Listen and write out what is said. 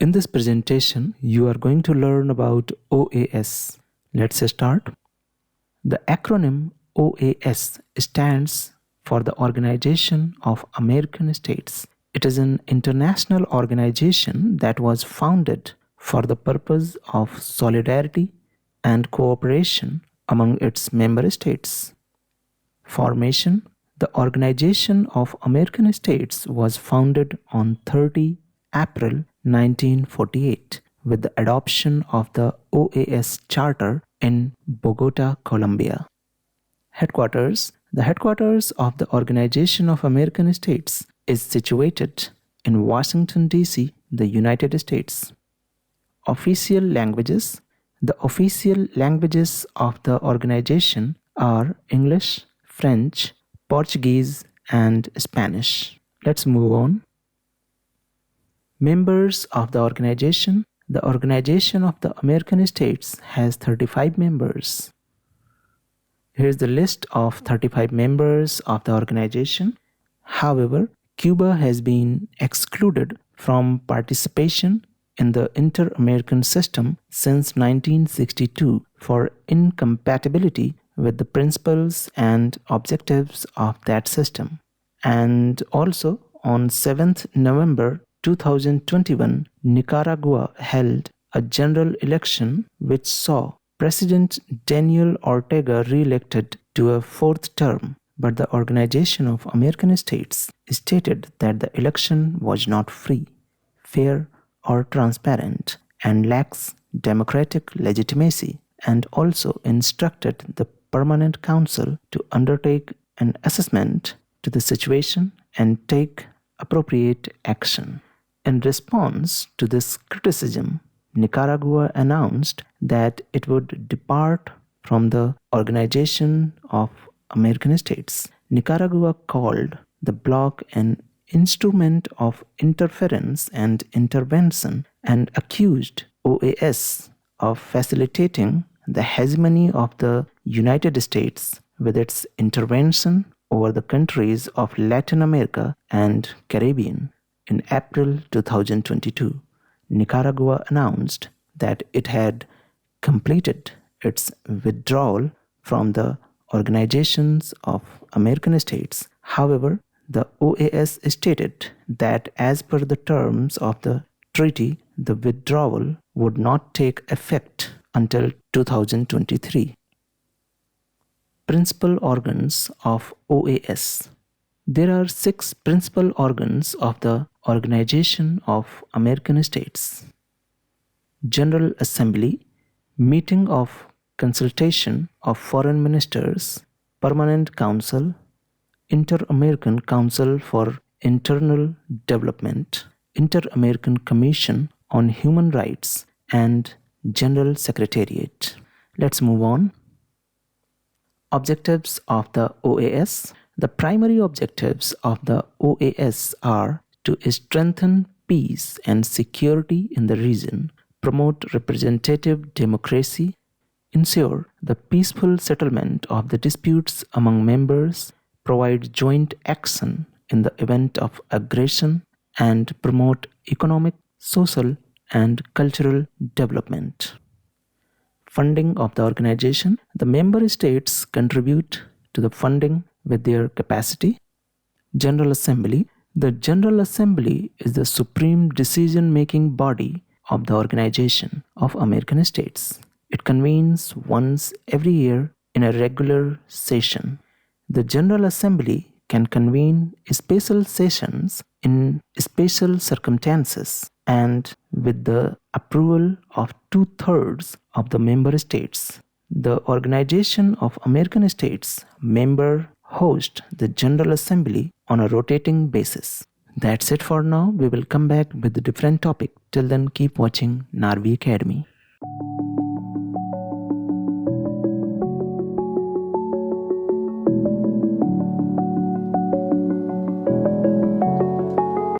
In this presentation, you are going to learn about OAS. Let's start. The acronym OAS stands for the Organization of American States. It is an international organization that was founded for the purpose of solidarity and cooperation among its member states. Formation: the Organization of American States was founded on 30 April 1948 with the adoption of the OAS Charter in Bogota, Colombia. Headquarters: the headquarters of the Organization of American States is situated in Washington, D.C., the United States. Official languages: the official languages of the organization are English, French, Portuguese, and Spanish. Let's move on. Members of the organization. The Organization of the American States has 35 members. Here's the list of 35 members of the organization. However, Cuba has been excluded from participation in the Inter-American System since 1962 for incompatibility with the principles and objectives of that system. And also on 7th November 2021, Nicaragua held a general election which saw President Daniel Ortega re-elected to a fourth term, but the Organization of American States stated that the election was not free, fair, or transparent and lacks democratic legitimacy, and also instructed the Permanent Council to undertake an assessment to the situation and take appropriate action. In response to this criticism, Nicaragua announced that it would depart from the Organization of American States. Nicaragua called the bloc an instrument of interference and intervention and accused OAS of facilitating the hegemony of the United States with its intervention over the countries of Latin America and Caribbean. In April 2022, Nicaragua announced that it had completed its withdrawal from the Organizations of American States. However, the OAS stated that as per the terms of the treaty, the withdrawal would not take effect until 2023. Principal organs of OAS. There are 6 principal organs of the Organization of American States: General Assembly, Meeting of Consultation of Foreign Ministers, Permanent Council, Inter-American Council for Internal Development, Inter-American Commission on Human Rights, and General Secretariat. Let's move on. Objectives of the OAS. The primary objectives of the OAS are to strengthen peace and security in the region, promote representative democracy, ensure the peaceful settlement of the disputes among members, provide joint action in the event of aggression, and promote economic, social, and cultural development. Funding of the organization. The member states contribute to the funding with their capacity. General Assembly. The General Assembly is the supreme decision-making body of the Organization of American States. It convenes once every year in a regular session. The General Assembly can convene special sessions in special circumstances and with the approval of 2/3 of the member states. The Organization of American States member host the General Assembly on a rotating basis. That's it for now. We will come back with a different topic. Till then, keep watching NaRvi Academy.